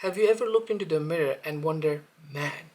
Have you ever looked into the mirror and wondered, man,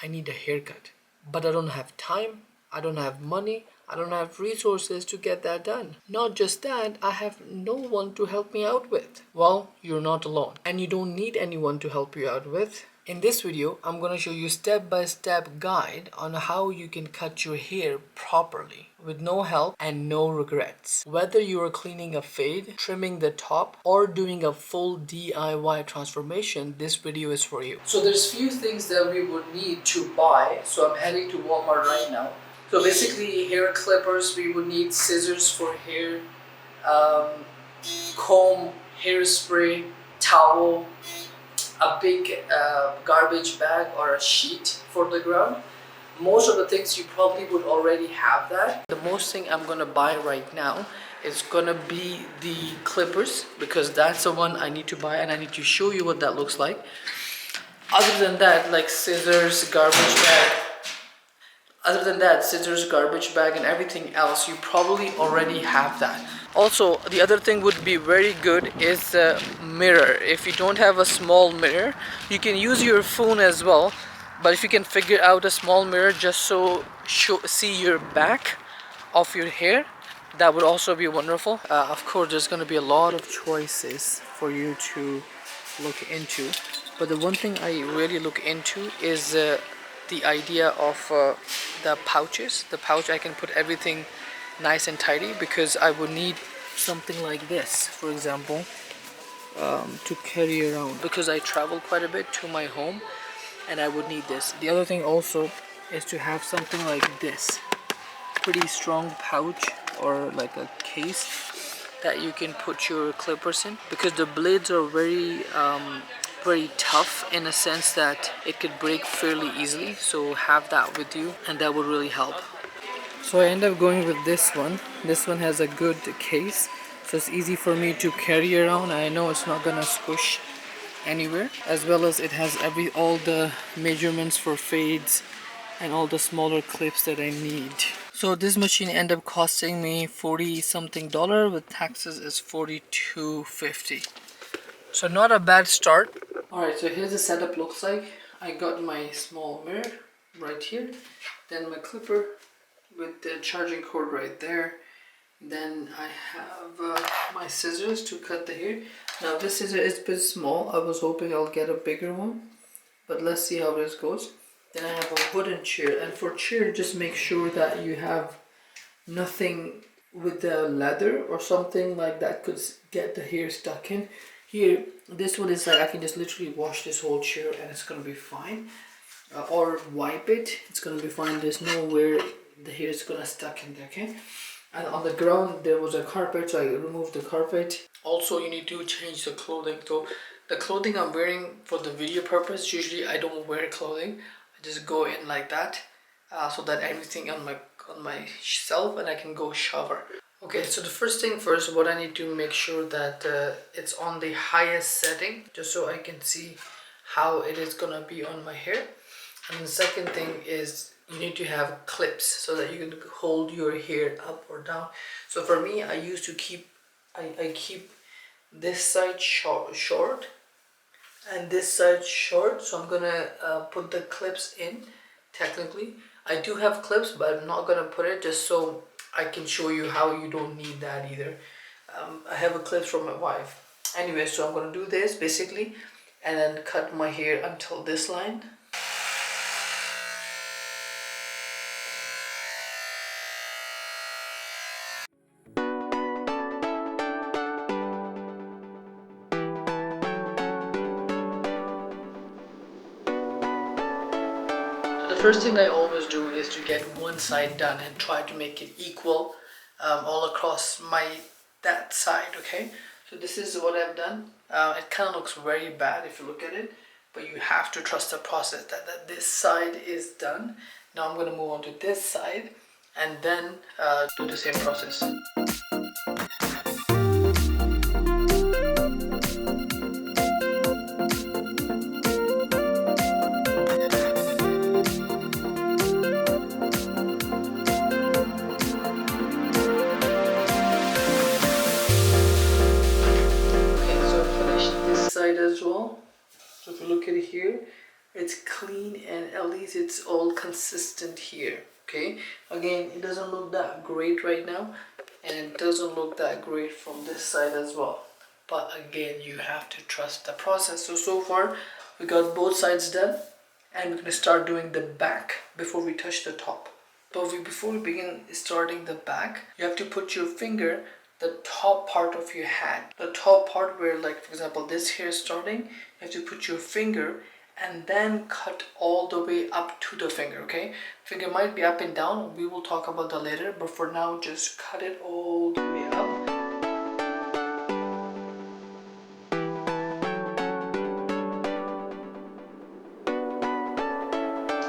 I need a haircut, but I don't have time, I don't have money, I don't have resources to get that done. Not just that, I have no one to help me out with. Well, you're not alone, and you don't need anyone to help you out with. In this video, I'm going to show you step-by-step guide on how you can cut your hair properly with no help and no regrets. Whether you are cleaning a fade, trimming the top, or doing a full DIY transformation, this video is for you. So there's few things that we would need to buy. So I'm heading to Walmart right now. So basically hair clippers, we would need scissors for hair, comb, hairspray, towel, a big garbage bag or a sheet for the ground. Most of the things you probably would already have that. The most thing I'm gonna buy right now is gonna be the clippers, because that's the one I need to buy and I need to show you what that looks like. Other than that, like scissors, garbage bag, garbage bag and everything else, you probably already have that. Also, the other thing would be very good is a mirror. If you don't have a small mirror, you can use your phone as well, but if you can figure out a small mirror just so see your back of your hair, that would also be wonderful. Of course, there's going to be a lot of choices for you to look into, but the one thing I really look into is the idea of the pouches. The pouch, I can put everything nice and tidy, because I would need something like this, for example, to carry around, because I travel quite a bit to my home and I would need this. The other thing also is to have something like this, pretty strong pouch or like a case that you can put your clippers in, because the blades are very tough in a sense that it could break fairly easily. So have that with you and that would really help. So I end up going with this one. This one has a good case, so it's easy for me to carry around. I know it's not gonna squish anywhere, as well as it has all the measurements for fades and all the smaller clips that I need. So this machine ended up costing me $40 something, with taxes is $42.50. So not a bad start. Alright, so here's the setup looks like. I got my small mirror right here, then my clipper with the charging cord right there. Then I have my scissors to cut the hair. Now this scissor is a bit small. I was hoping I'll get a bigger one, but let's see how this goes. Then I have a wooden chair, and for chair, just make sure that you have nothing with the leather or something like that could get the hair stuck in. Here, this one is like I can just literally wash this whole chair and it's gonna be fine, or wipe it. It's gonna be fine. There's nowhere the hair is gonna stuck in there. Okay. And on the ground there was a carpet, so I removed the carpet. Also, you need to change the clothing. So the clothing I'm wearing for the video purpose, usually I don't wear clothing. I just go in like that, so that everything on my shelf, and I can go shower. Okay, so the first thing first, what I need to make sure that it's on the highest setting, just so I can see how it is gonna be on my hair. And the second thing is you need to have clips so that you can hold your hair up or down. So for me, I used to keep this side short and this side short. So I'm gonna put the clips in. Technically, I do have clips, but I'm not gonna put it, just so I can show you how you don't need that either. I have a clip from my wife. Anyway, so I'm gonna do this basically, and then cut my hair until this line. The first thing I always do is to get one side done and try to make it equal all across that side. Okay, so this is what I've done. It kind of looks very bad if you look at it, but you have to trust the process that this side is done. Now I'm going to move on to this side and then do the same process. As well. So if you look at it here, it's clean and at least it's all consistent here. Okay, again, it doesn't look that great right now, and it doesn't look that great from this side as well. But again, you have to trust the process. So far we got both sides done, and we're going to start doing the back before we touch the top. But before we begin starting the back, you have to put your finger the top part of your hand, the top part where, like for example, this here is starting. You have to put your finger and then cut all the way up to the finger. Okay, finger might be up and down, we will talk about that later, but for now just cut it all the way up.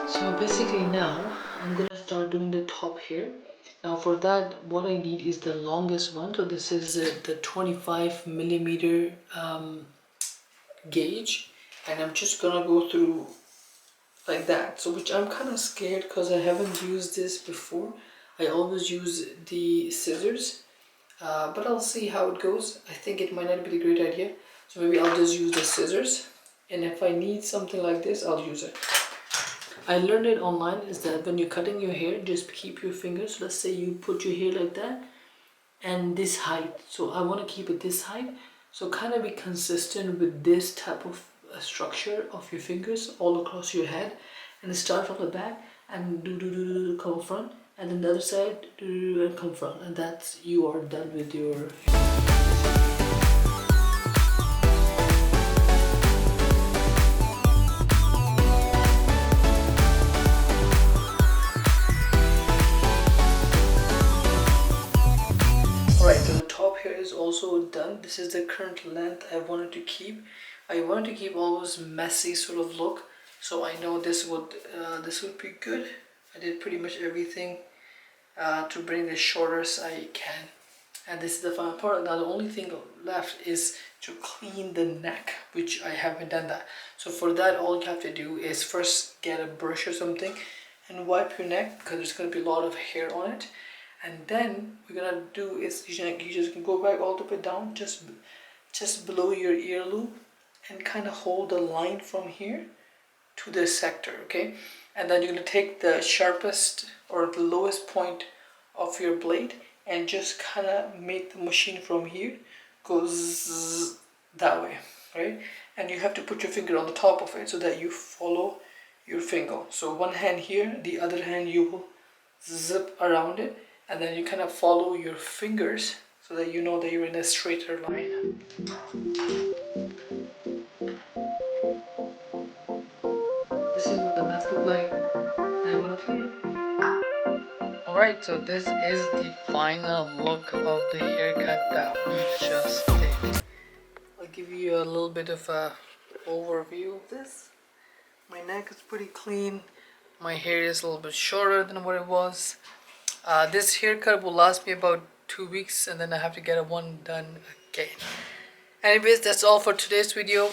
So basically now I'm gonna start doing the top here. Now for that, what I need is the longest one. So this is the 25 millimeter gauge, and I'm just gonna go through like that. So which I'm kind of scared because I haven't used this before. I always use the scissors, but I'll see how it goes. I think it might not be a great idea, so maybe I'll just use the scissors, and if I need something like this, I'll use it. I learned it online is that when you're cutting your hair, just keep your fingers. Let's say you put your hair like that and this height. So I want to keep it this height. So kind of be consistent with this type of structure of your fingers all across your head, and start from the back and do come front, and then the other side do and come front, and that's you are done with your. Also done. This is the current length I wanted to keep. I wanted to keep almost messy sort of look, so I know this would be good. I did pretty much everything to bring this shorter as I can, and this is the final part. Now the only thing left is to clean the neck, which I haven't done that. So for that, all you have to do is first get a brush or something and wipe your neck, because there's going to be a lot of hair on it. And then we're gonna do is you just can go back all the way down, just below your earlobe, and kind of hold the line from here to this sector. Okay, and then you're gonna take the sharpest or the lowest point of your blade and just kind of make the machine from here go zzz, that way, right? And you have to put your finger on the top of it so that you follow your finger. So one hand here, the other hand you will zip around it, and then you kind of follow your fingers so that you know that you're in a straighter line. This is what the mess looks like. Alright, so this is the final look of the haircut that we just did. I'll give you a little bit of a overview of this. My neck is pretty clean. My hair is a little bit shorter than what it was. This haircut will last me about 2 weeks, and then I have to get one done again. Anyways, that's all for today's video.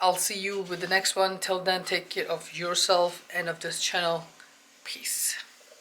I'll see you with the next one. Till then, take care of yourself and of this channel. Peace.